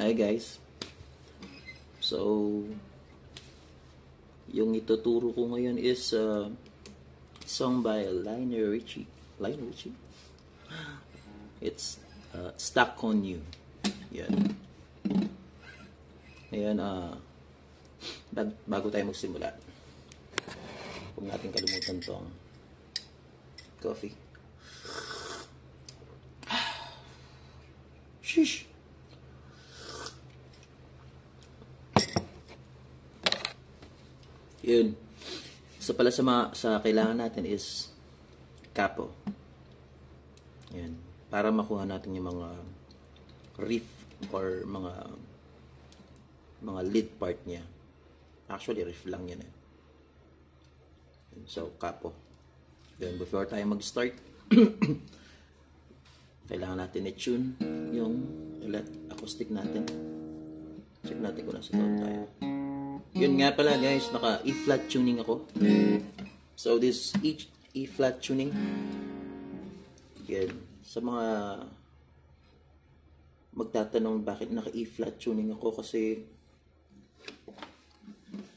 Hi guys. So, yung ituturo ko ngayon is song by Lionel Richie. Lionel Richie? It's Stuck on You. Yan. Ngayon, bago tayo magsimula, huwag natin kalimutan tong coffee. Sheesh! Yun. So pala sa kailangan natin is capo. Yan. Para makuha natin yung mga riff or mga lead part niya. Actually, riff lang yan eh. So, capo. Yun. Before tayo mag-start, kailangan natin i-tune yung acoustic natin. Check natin kung nasa tone tayo. Yun nga pala guys, naka E-flat tuning ako. So this E-flat tuning, yan. Sa mga magtatanong bakit naka E-flat tuning ako, kasi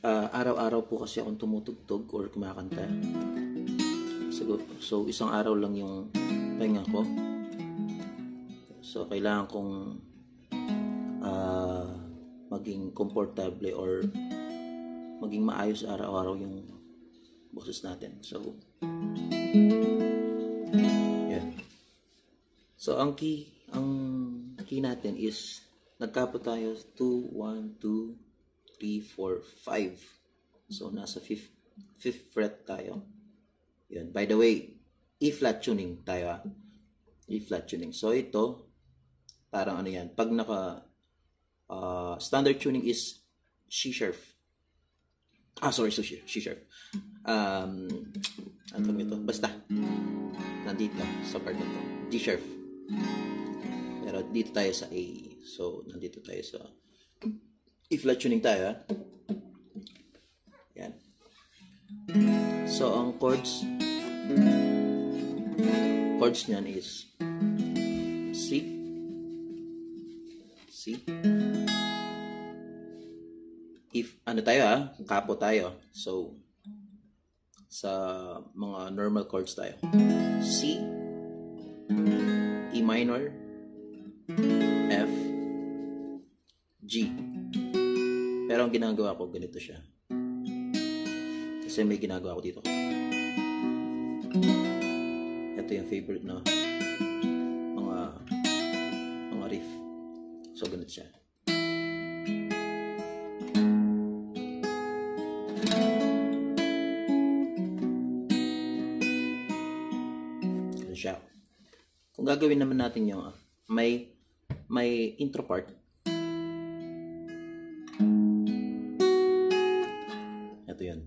araw-araw po kasi akong tumutugtog or kumakanta. So isang araw lang yung pahinga ko. So kailangan kong maging komportable or maging maayos araw-araw yung boses natin. So, yan. So, ang key natin is nagkapo tayo 2, 1, 2, 3, 4, 5. So, nasa 5th fret tayo. Yan. By the way, E-flat tuning tayo. E-flat tuning. So, ito, parang ano yan. Pag standard tuning is C sharp. C sharp. Ano ito? Basta. Nandito sa part na to. D sharp. Pero dito tayo sa A. So, nandito tayo sa E-flat tuning tayo. Ha? Yan. So, ang chords niyan is C. If ano tayo capo tayo. So sa mga normal chords tayo. C, E minor, F, G. Pero ang ginagawa ko ganito siya. Kasi may ginagawa ko dito. Ito yung favorite na mga riff. So ganito siya. Siya. Kung gagawin naman natin yung may intro part. Ito yun.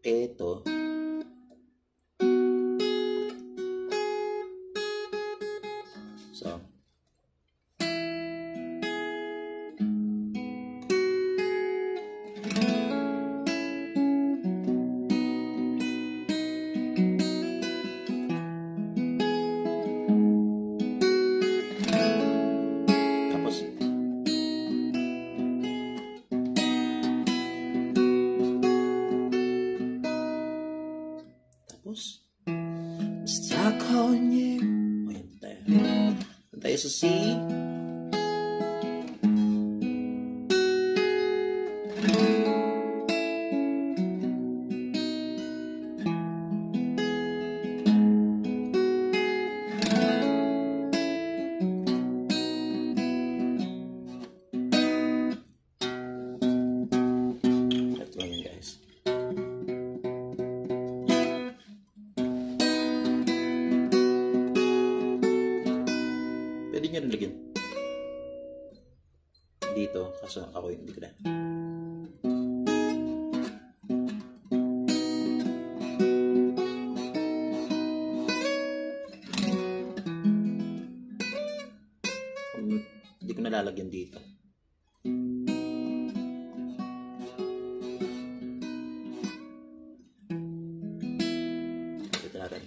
Ito. So. Stuck on you. Ayan tayo. Tayo sa C. Ito lang guys. Pwede nyo rin lagyan dito, kaso ako hindi ko na. Hindi ko nalalagyan dito. Ito natin.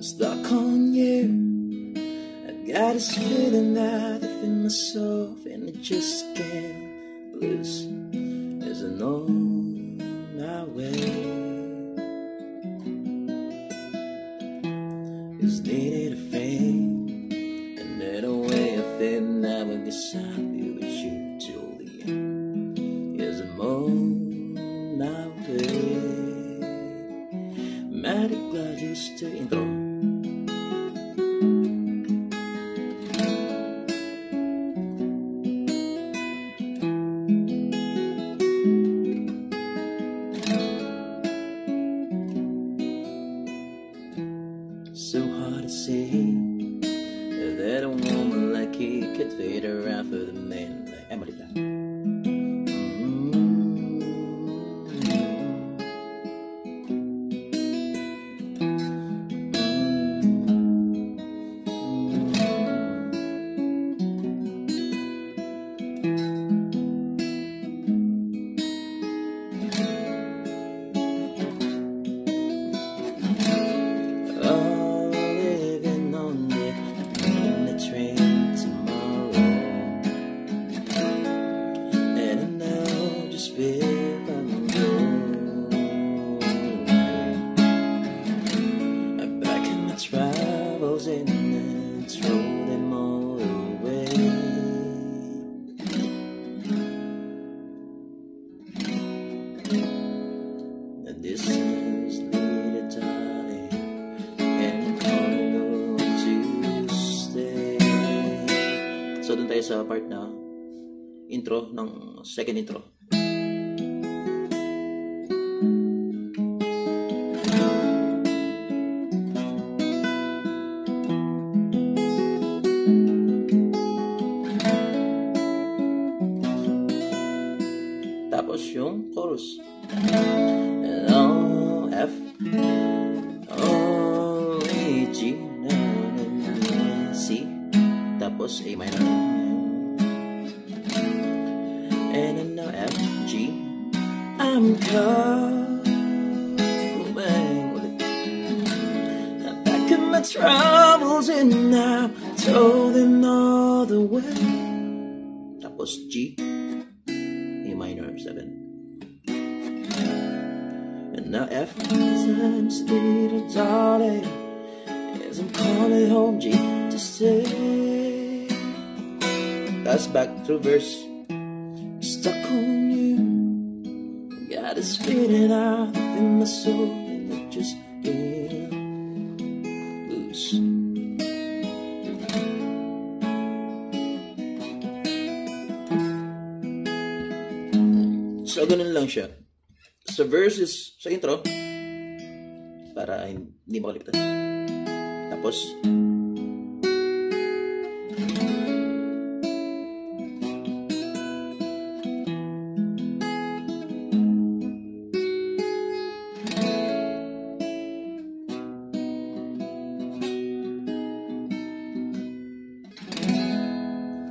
stuck on you. I got this feeling that I feel myself and I just can't lose. As I know my way, just needed a friend, and that way I feel never guess I'll be with you till the end. As I'm on my way, mighty glad you stay intro. So hard to say that a woman like you could fade around for the man like Amarita. Travels in and throw them all away. The distance leader, darling, and come to stay. So dun tayo sa part na intro ng second intro. Tapos yung chorus. O, F, O, A, G, C, tapos A minor. And now F, G, I'm coming ulit. Back in my troubles and now throw them all the way. Tapos G, A minor 7, and now F times little darling, as I'm calling home G to stay. That's back to verse. Stuck on you, got this feeling out in my soul, and I just can't lose. So, ganun lang siya. Sa verses, sa intro, para hindi makalimutan. Tapos,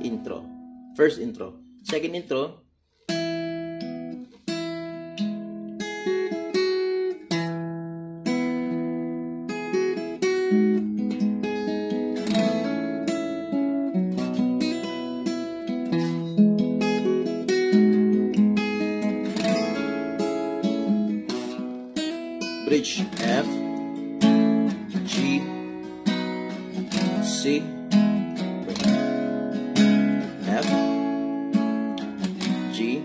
intro. First intro. Second intro, bridge F, G, C, F, G,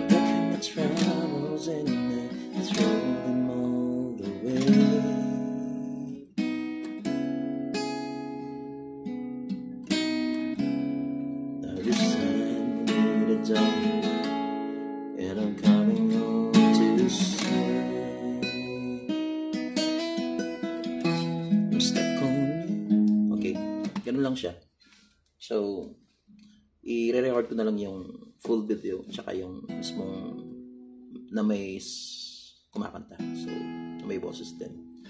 back in my travels and I throw them all away. Now this time the dawn, and I'm coming home to stay. I'm stuck on you. Okay, ganun lang siya. So, i-re-record ko na lang yung full video tsaka yung mismong na may kumakanta. So, may boses din.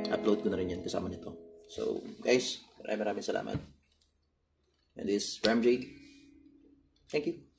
Upload ko na rin yan kasama nito. So, guys, maraming salamat. And this is Ram J. Thank you.